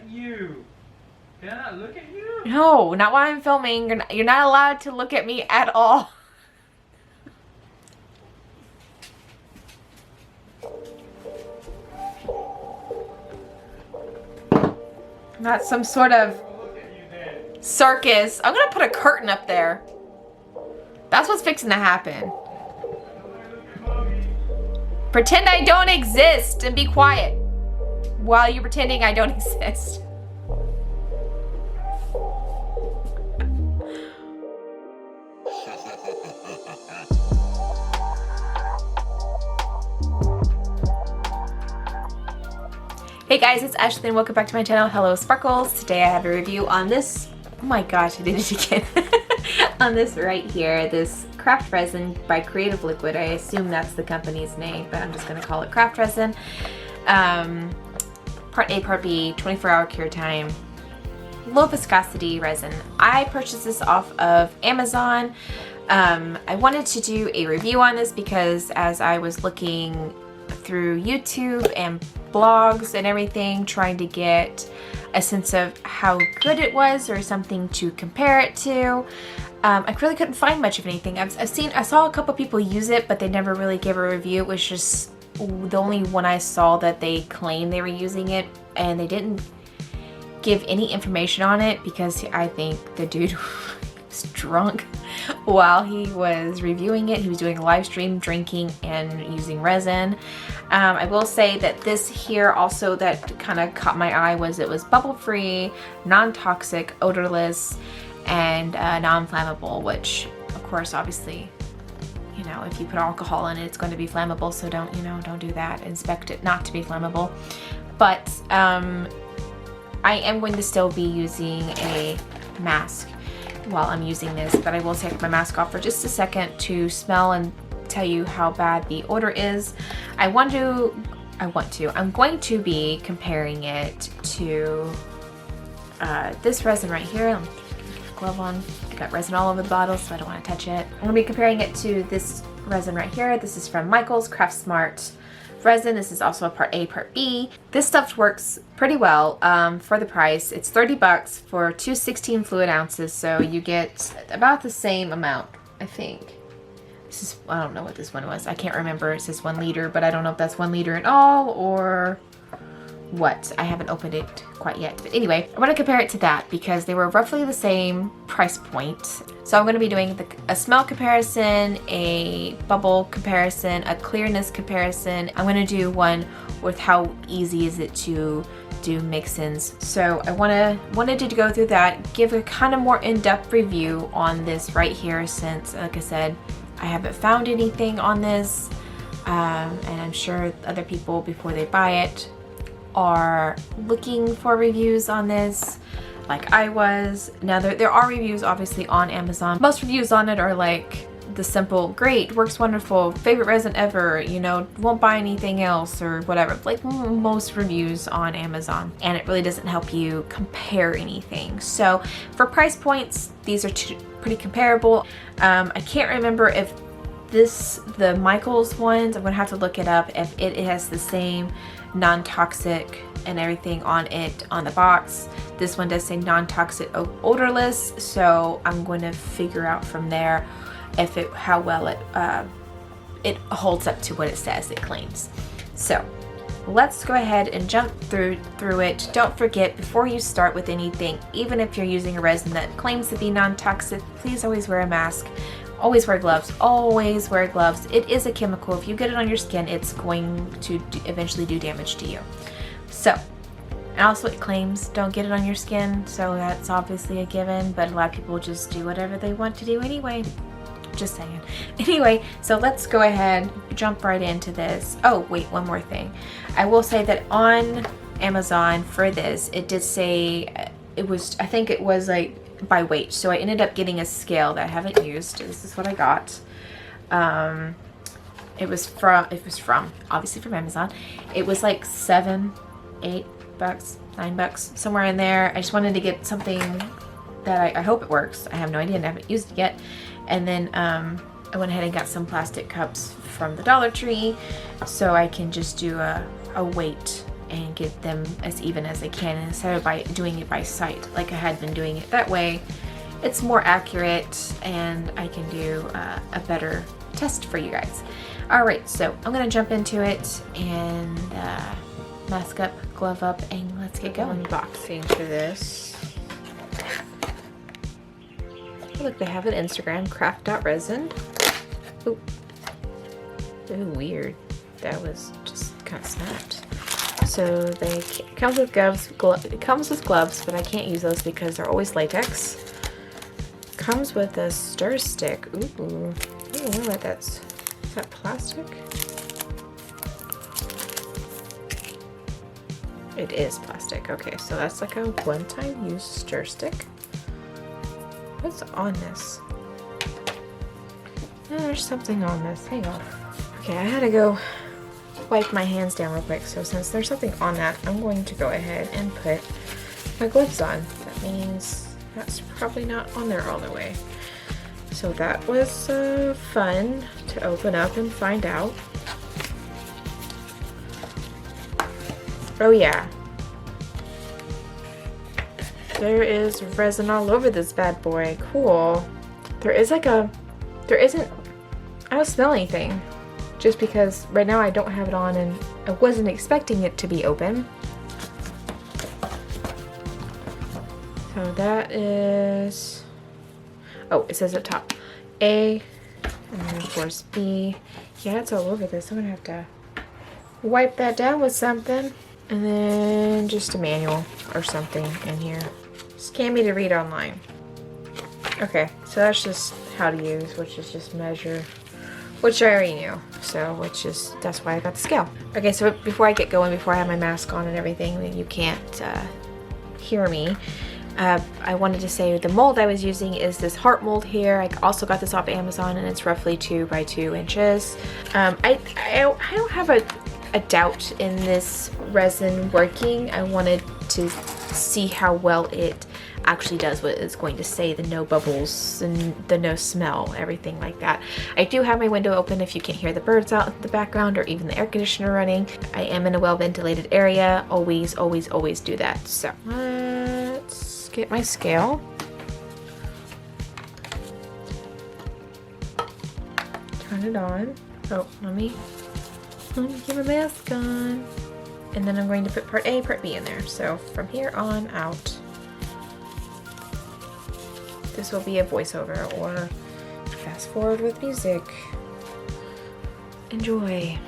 at you. Can I not look at you? No, not while I'm filming. You're not allowed to look at me at all. Not some sort of circus. I'm gonna put a curtain up there. That's what's fixing to happen. Pretend I don't exist and be quiet while you're pretending I don't exist. Hey guys, it's Ashley and welcome back to my channel, Hello Sparkles. Today I have a review on this, oh my gosh, I did it again. On this right here, this craft resin by Creative Liquid. I assume that's the company's name, but I'm just gonna call it craft resin. Part A, Part B, 24-hour cure time, low viscosity resin. I purchased this off of Amazon. I wanted to do a review on this because as I was looking through YouTube and blogs and everything, trying to get a sense of how good it was or something to compare it to, I really couldn't find much of anything. I saw a couple people use it, but they never really gave a review. It was just the only one I saw that they claimed they were using it, and they didn't give any information on it because I think the dude was drunk while he was reviewing it. He was doing a live stream drinking and using resin. I will say that this here also that kind of caught my eye was it was bubble free, non-toxic, odorless, and non-flammable, which of course obviously, you know, if you put alcohol in it, it's going to be flammable, so don't do that. Inspect it not to be flammable. But I am going to still be using a mask while I'm using this, but I will take my mask off for just a second to smell and tell you how bad the odor is. I'm going to be comparing it to this resin right here. Let me get a glove on. I got resin all over the bottle, so I don't want to touch it. I'm going to be comparing it to this resin right here. This is from Michael's Craft Smart resin. This is also a part A, part B. This stuff works pretty well for the price. It's 30 bucks for 2 16 fluid ounces, so you get about the same amount, I think. This is, I don't know what this one was. I can't remember. It says 1 liter, but I don't know if that's 1 liter in all or what. I haven't opened it quite yet. But anyway, I want to compare it to that because they were roughly the same price point. So I'm going to be doing a smell comparison, a bubble comparison, a clearness comparison. I'm going to do one with how easy is it to do mix-ins. So I wanted to go through that, give a kind of more in-depth review on this right here since, like I said, I haven't found anything on this, and I'm sure other people before they buy it are looking for reviews on this like I was. Now there are reviews obviously on Amazon. Most reviews on it are like the simple, great, works wonderful, favorite resin ever, you know, won't buy anything else or whatever, like most reviews on Amazon, and it really doesn't help you compare anything. So for price points, these are pretty comparable. I can't remember if the Michael's ones, I'm gonna have to look it up, if it has the same non-toxic and everything on it on the box. This one does say non-toxic, odorless, so I'm going to figure out from there if how well it holds up to what it says it claims. So let's go ahead and jump through it. Don't forget, before you start with anything, even if you're using a resin that claims to be non-toxic, please always wear a mask. Always wear gloves. Always wear gloves. It is a chemical. If you get it on your skin, it's going to eventually do damage to you. So, and also it claims don't get it on your skin, so that's obviously a given, but a lot of people just do whatever they want to do anyway. Just saying. Anyway, so let's go ahead, jump right into this. Oh, wait, one more thing. I will say that on Amazon for this, it did say it was, I think it was like by weight. So I ended up getting a scale that I haven't used. This is what I got. It was from obviously from Amazon. It was like $7, $8, $9, somewhere in there. I just wanted to get something that I hope it works. I have no idea and I haven't used it yet. And then I went ahead and got some plastic cups from the Dollar Tree so I can just do a weight and get them as even as I can, instead of by doing it by sight like I had been doing it. That way it's more accurate and I can do a better test for you guys. Alright, so I'm gonna jump into it and mask up, glove up, and let's get going. Unboxing for this. Oh, look, they have an Instagram, craft.resin. Ooh. Ooh, weird. That was just kind of snapped. So they comes with gloves. It comes with gloves, but I can't use those because they're always latex. Comes with a stir stick. Ooh, I don't know what that's. Is that plastic? It is plastic. Okay, so that's like a one-time use stir stick. What's on this? Oh, there's something on this. Hang on. Okay, I had to go wipe my hands down real quick. So since there's something on that, I'm going to go ahead and put my gloves on. That means that's probably not on there all the way. So that was fun to open up and find out. Oh yeah. There is resin all over this bad boy. Cool. There isn't, I don't smell anything. Just because right now I don't have it on and I wasn't expecting it to be open. So that is, oh, it says at top A, and then of course B. Yeah, it's all over this. I'm gonna have to wipe that down with something. And then just a manual or something in here. Scan me to read online. Okay, so that's just how to use, which is just measure, which I already knew. So, that's why I got the scale. Okay, so before I get going, before I have my mask on and everything, you can't hear me. I wanted to say the mold I was using is this heart mold here. I also got this off Amazon and it's roughly 2 by 2 inches. I don't have a doubt in this resin working. I wanted to see how well it actually does what it's going to say, the no bubbles and the no smell, everything like that. I do have my window open if you can't hear the birds out in the background or even the air conditioner running. I am in a well ventilated area. Always, always, always do that. So let's get my scale. Turn it on. Oh, let me get my mask on. And then I'm going to put part A, part B in there. So from here on out, this will be a voiceover or fast forward with music. Enjoy.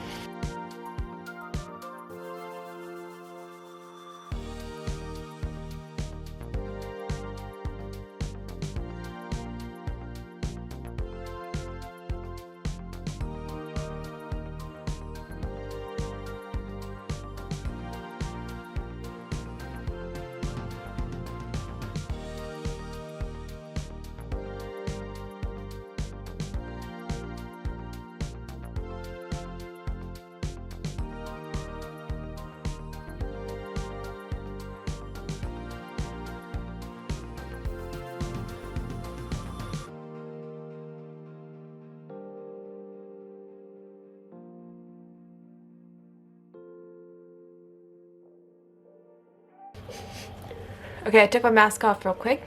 Okay, I took my mask off real quick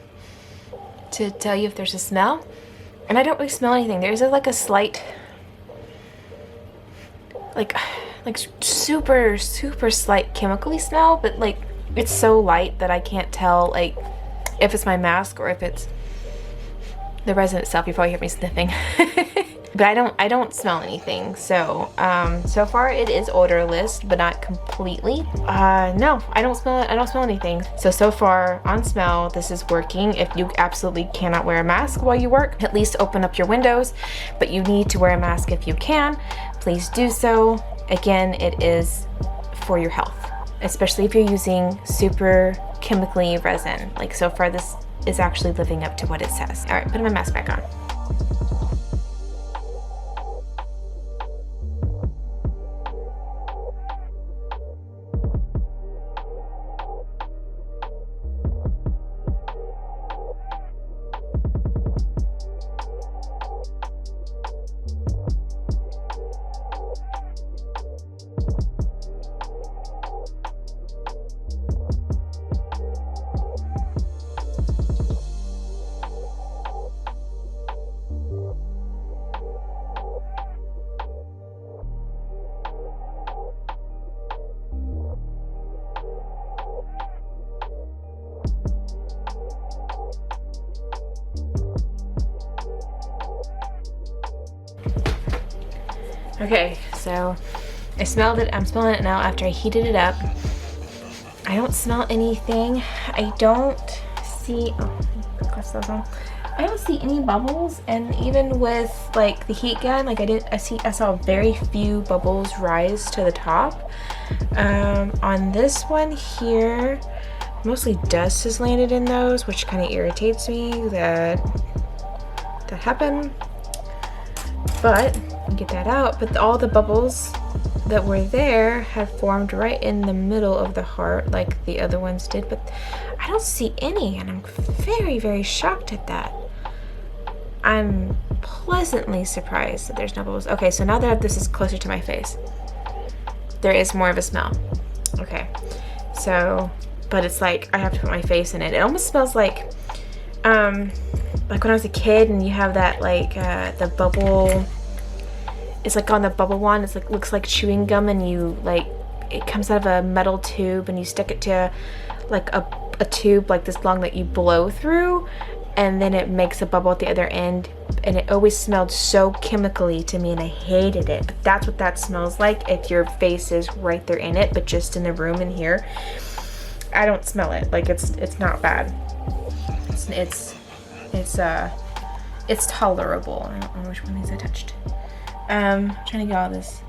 to tell you if there's a smell. And I don't really smell anything. There's like a slight, like super, super slight chemically smell, but like it's so light that I can't tell like if it's my mask or if it's the resin itself. You probably hear me sniffing. But I don't smell anything. So so far it is odorless, but not completely. No, I don't smell anything. So far on smell, this is working. If you absolutely cannot wear a mask while you work, at least open up your windows. But you need to wear a mask if you can. Please do so. Again, it is for your health, especially if you're using super chemically resin. Like so far, this is actually living up to what it says. All right, putting my mask back on. Okay, so I smelled it. I'm smelling it now after I heated it up. I don't smell anything. I don't see, I don't see any bubbles, and even with like the heat gun, like I saw very few bubbles rise to the top. On this one here, mostly dust has landed in those, which kind of irritates me that happened. But get that out. But all the bubbles that were there had formed right in the middle of the heart like the other ones did, but I don't see any, and I'm very, very shocked at that. I'm pleasantly surprised that there's no bubbles. Okay, so now that this is closer to my face, there is more of a smell. Okay, so, but it's like I have to put my face in it. It almost smells like when I was a kid and you have that like the bubble, it's like on the bubble wand, it's like looks like chewing gum, and you like it comes out of a metal tube and you stick it to like a tube like this long that you blow through, and then it makes a bubble at the other end, and it always smelled so chemically to me and I hated it. But that's what that smells like if your face is right there in it, but just in the room in here. I don't smell it. Like it's not bad. It's tolerable. I don't know which one of these I touched. Trying to get all this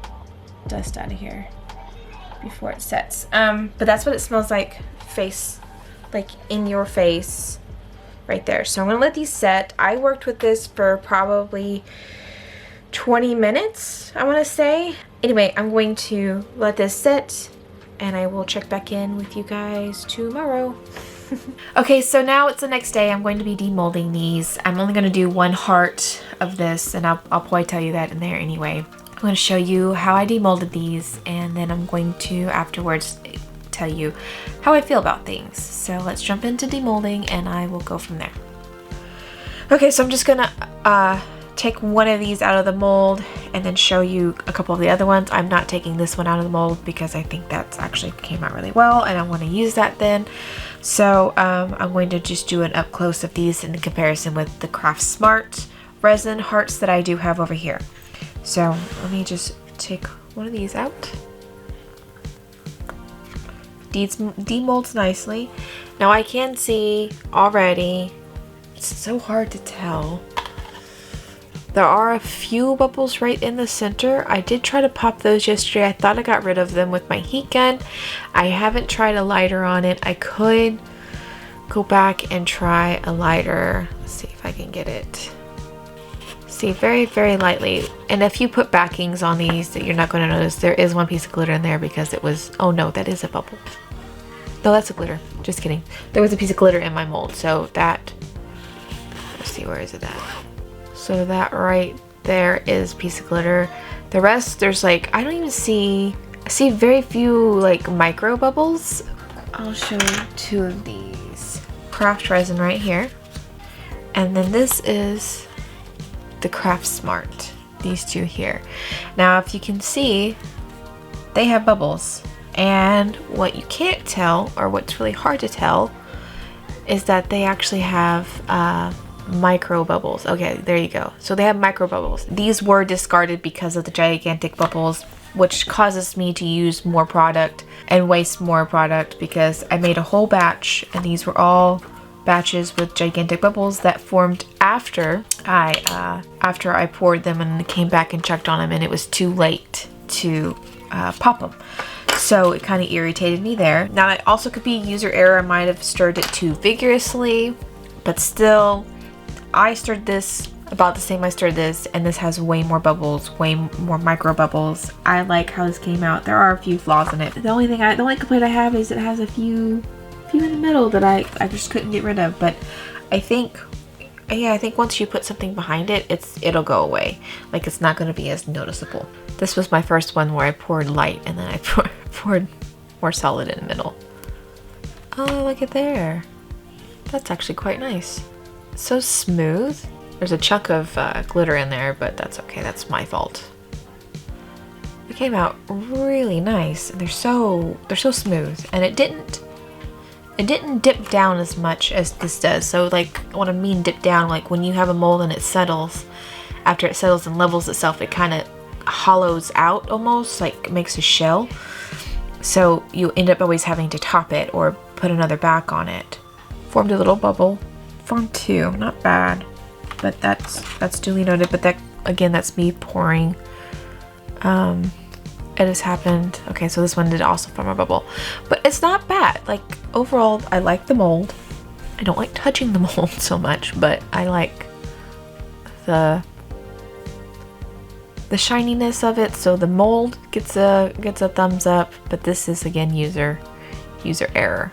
dust out of here before it sets. But that's what it smells like, face, like in your face right there. So I'm gonna let these set. I worked with this for probably 20 minutes, I want to say. Anyway, I'm going to let this sit and I will check back in with you guys tomorrow. Okay, so now it's the next day. I'm going to be demolding these. I'm only going to do one heart of this, and I'll probably tell you that in there anyway. I'm going to show you how I demolded these, and then I'm going to afterwards tell you how I feel about things. So let's jump into demolding and I will go from there. Okay, so I'm just going to take one of these out of the mold and then show you a couple of the other ones. I'm not taking this one out of the mold because I think that's actually came out really well and I want to use that then. So I'm going to just do an up close of these in comparison with the Craft Smart resin hearts that I do have over here. So let me just take one of these out. These demolds nicely. Now I can see already, it's so hard to tell. There are a few bubbles right in the center. I did try to pop those yesterday. I thought I got rid of them with my heat gun. I haven't tried a lighter on it. I could go back and try a lighter. Let's see if I can get it. See, very, very lightly. And if you put backings on these, that you're not going to notice, there is one piece of glitter in there because it was, oh no, that is a bubble. No, that's a glitter. Just kidding. There was a piece of glitter in my mold. So that, let's see, where is it at? So that right there is a piece of glitter. The rest, there's like, I don't even see, I see very few like micro bubbles. I'll show you two of these. Craft resin right here. And then this is the Craft Smart. These two here. Now if you can see, they have bubbles. And what you can't tell, or what's really hard to tell, is that they actually have micro bubbles. Okay, there you go. So they have micro bubbles. These were discarded because of the gigantic bubbles, which causes me to use more product and waste more product because I made a whole batch and these were all batches with gigantic bubbles that formed after I poured them and came back and checked on them, and it was too late to pop them. So it kind of irritated me there. Now it also could be user error. I might have stirred it too vigorously, but still, I stirred this about the same I stirred this, and this has way more bubbles, way more micro bubbles. I like how this came out. There are a few flaws in it. The only complaint I have is it has a few in the middle that I just couldn't get rid of. But I think, yeah, I think once you put something behind it, it'll go away. Like, it's not going to be as noticeable. This was my first one where I poured light and then I poured more solid in the middle. Oh, look at there. That's actually quite nice. So smooth. There's a chunk of glitter in there, but that's okay. That's my fault. It came out really nice, and they're so smooth, and it didn't dip down as much as this does. So like, what I mean dip down, like when you have a mold and it settles, after it settles and levels itself, it kind of hollows out almost, like makes a shell. So you end up always having to top it or put another back on it. Formed a little bubble. Formed 2, not bad, but that's duly noted. But that, again, that's me pouring. It has happened. Okay, so this one did also form a bubble, but it's not bad. Like overall, I like the mold. I don't like touching the mold so much, but I like the shininess of it. So the mold gets a thumbs up, but this is again user error,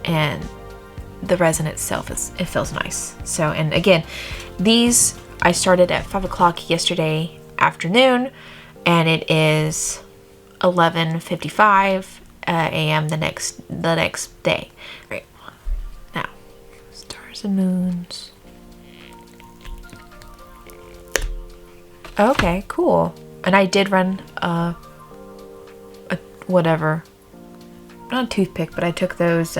and the resin itself it feels nice. So, and again, these I started at 5 o'clock yesterday afternoon, and it is 11:55 a.m. the next day. Right now, stars and moons. Okay, cool. And I did run a whatever, not a toothpick, but I took those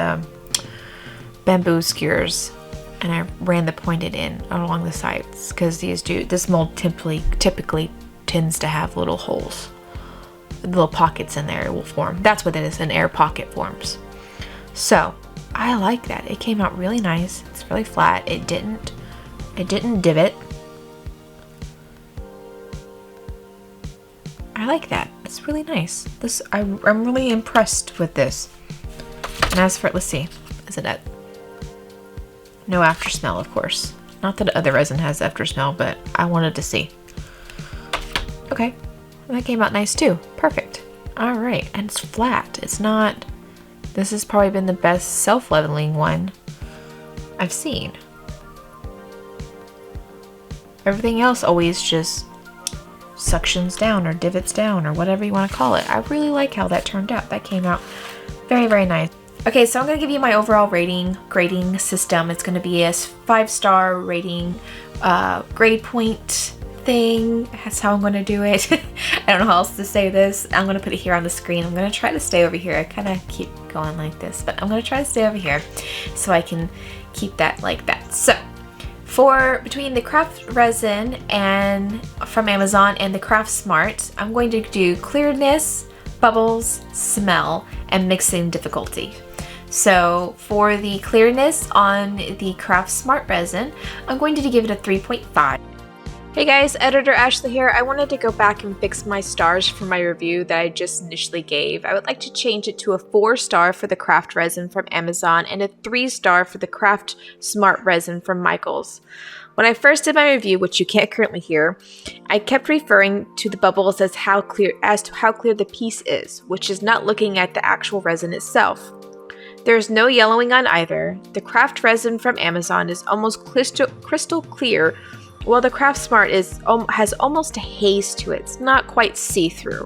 bamboo skewers and I ran the pointed end along the sides, because this mold typically tends to have little holes, little pockets in there. It will form. That's what it is. An air pocket forms. So I like that. It came out really nice. It's really flat. It didn't divot. I like that. It's really nice. I'm really impressed with this. And as for, let's see, is it no after smell, of course. Not that other resin has after smell, but I wanted to see. Okay, that came out nice too. Perfect. All right, and it's flat. It's not. This has probably been the best self-leveling one I've seen. Everything else always just suctions down or divots down or whatever you want to call it. I really like how that turned out. That came out very, very nice. Okay, so I'm going to give you my overall grading system. It's going to be a 5-star rating grade point thing. That's how I'm going to do it. I don't know how else to say this. I'm going to put it here on the screen. I'm going to try to stay over here. I kind of keep going like this, but I'm going to try to stay over here so I can keep that like that. So between the craft resin and from Amazon and the Craft Smart, I'm going to do clearness, bubbles, smell, and mixing difficulty. So for the clearness on the Craft Smart resin, I'm going to give it a 3.5. Hey guys, Editor Ashley here. I wanted to go back and fix my stars for my review that I just initially gave. I would like to change it to a 4-star for the Craft Resin from Amazon and a 3-star for the Craft Smart Resin from Michaels. When I first did my review, which you can't currently hear, I kept referring to the bubbles as to how clear the piece is, which is not looking at the actual resin itself. There's no yellowing on either. The Craft Resin from Amazon is almost crystal clear, while the Craft Smart has almost a haze to it. It's not quite see-through.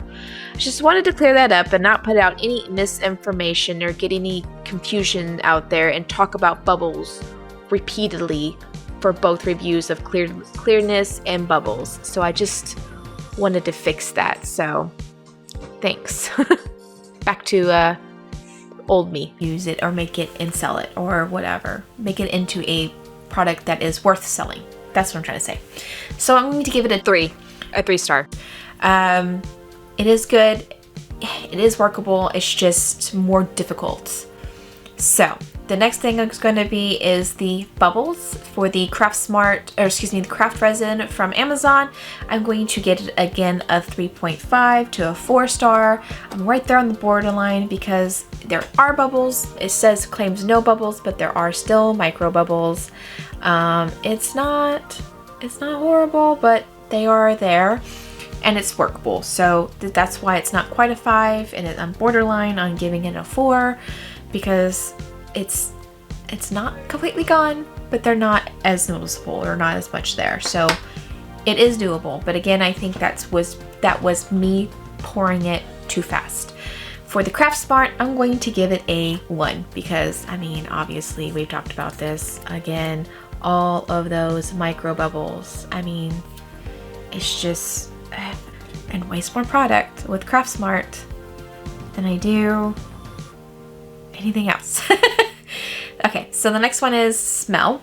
I just wanted to clear that up and not put out any misinformation or get any confusion out there and talk about bubbles repeatedly for both reviews of clearness and bubbles. So I just wanted to fix that. So thanks. Back to old me. Use it or make it and sell it or whatever. Make it into a product that is worth selling. That's what I'm trying to say. So I'm going to give it a 3-star. It is good. It is workable. It's just more difficult. So the next thing it's going to be is the bubbles for the the Craft Resin from Amazon. I'm going to get it again a 3.5 to a 4-star. I'm right there on the borderline because there are bubbles. It claims no bubbles, but there are still micro bubbles. It's not horrible, but they are there and it's workable. So that's why it's not quite a 5 and I'm borderline on giving it a 4 because it's not completely gone, but they're not as noticeable or not as much there. So it is doable. But again, I think that was me pouring it too fast. For the Craft Smart, I'm going to give it a 1 because, I mean, obviously we've talked about this. Again, all of those micro bubbles. I mean, it's just, and waste more product with Craft Smart than I do anything else. Okay, so the next one is smell.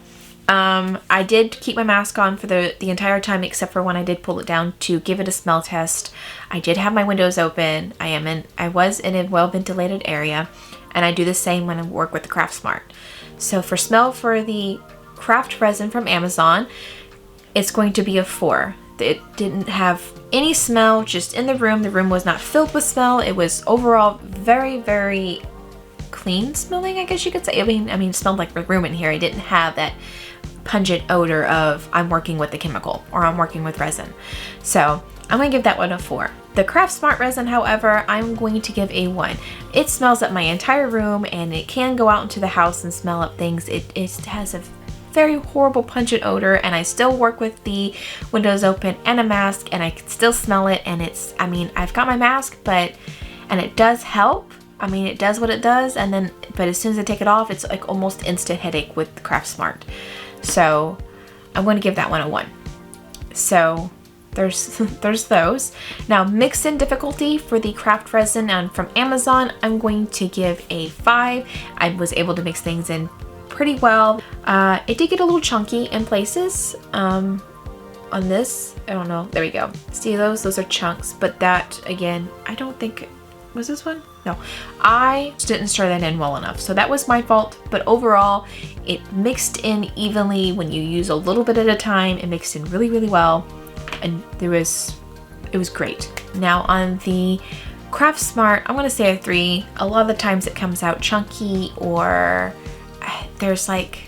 I did keep my mask on for the entire time except for when I did pull it down to give it a smell test. I did have my windows open. I was in a well ventilated area, and I do the same when I work with the Craft Smart. So for smell for the craft resin from Amazon, it's going to be a 4. It didn't have any smell just in the room. The room was not filled with smell. It was overall very, very clean smelling, I guess you could say. I mean, it smelled like the room in here. I didn't have that pungent odor of I'm working with the chemical or I'm working with resin. So I'm going to give that one a 4. The Craft Smart resin, however, I'm going to give a 1. It smells up my entire room, and it can go out into the house and smell up things. It has a very horrible pungent odor, and I still work with the windows open and a mask, and I can still smell it. And I've got my mask, and it does help. It does what it does, but as soon as I take it off, it's like almost instant headache with the Craft Smart. So I'm going to give that one a 1. So there's those. Now, mix in difficulty for the craft resin from Amazon, I'm going to give a 5. I was able to mix things in pretty well. It did get a little chunky in places on this. I don't know. There we go. See those are chunks, but that again, I don't think, was this one? No, I just didn't stir that in well enough. So that was my fault, but overall it mixed in evenly. When you use a little bit at a time, it mixed in really, really well. And it was great. Now on the Craft Smart, I'm gonna say a 3. A lot of the times it comes out chunky, or there's like,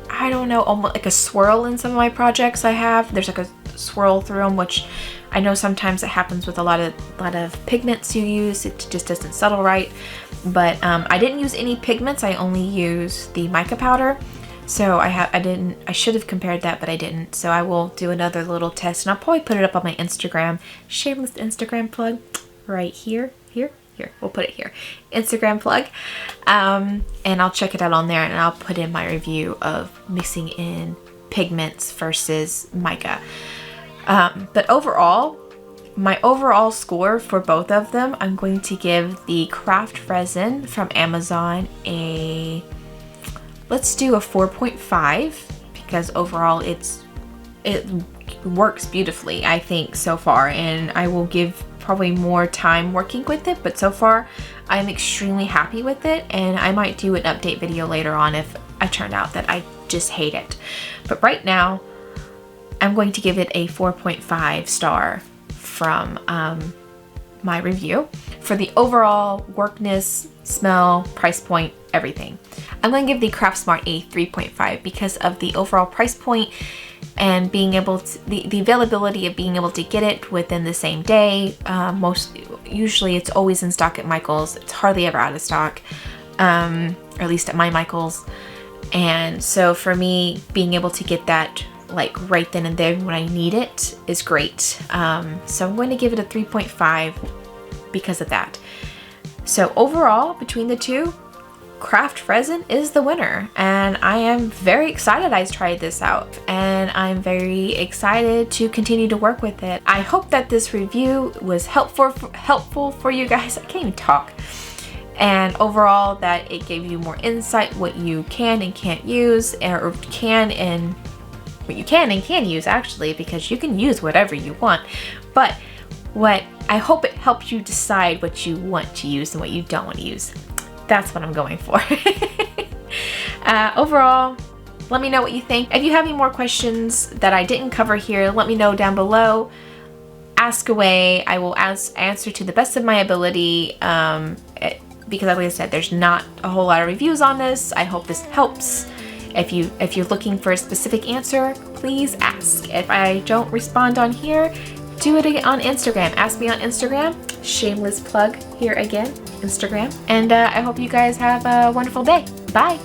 I don't know, almost like a swirl in some of my projects I have. There's like a swirl through them, which I know sometimes it happens with a lot of pigments you use. It just doesn't settle right. But I didn't use any pigments. I only used the mica powder. So I should have compared that, but I didn't. So I will do another little test, and I'll probably put it up on my Instagram. Shameless Instagram plug right here. We'll put it here. Instagram plug. And I'll check it out on there, and I'll put in my review of mixing in pigments versus mica. But overall, my overall score for both of them, I'm going to give the craft resin from Amazon let's do a 4.5, because overall it works beautifully, I think, so far, and I will give probably more time working with it, but so far I'm extremely happy with it, and I might do an update video later on if I turned out that I just hate it. But right now I'm going to give it a 4.5 star from my review for the overall workness, smell, price point, everything. I'm going to give the Craft Smart a 3.5 because of the overall price point and being able to, the availability of being able to get it within the same day. Usually it's always in stock at Michael's. It's hardly ever out of stock, or at least at my Michael's. And so for me, being able to get that like right then and there when I need it is great. So I'm going to give it a 3.5 because of that. So overall, between the two, Craft Resin is the winner, and I am very excited I tried this out, and I'm very excited to continue to work with it. I hope that this review was helpful for you guys. I can't even talk. And overall, that it gave you more insight what you can and can't use, or what you can and can use, actually, because you can use whatever you want. But what I hope it helps you decide what you want to use and what you don't want to use. That's what I'm going for. Overall, let me know what you think. If you have any more questions that I didn't cover here, let me know down below. Ask away. I will answer to the best of my ability. Because like I said, there's not a whole lot of reviews on this. I hope this helps. If you're looking for a specific answer, please ask. If I don't respond on here, do it on Instagram. Ask me on Instagram. Shameless plug here again, Instagram. And I hope you guys have a wonderful day. Bye.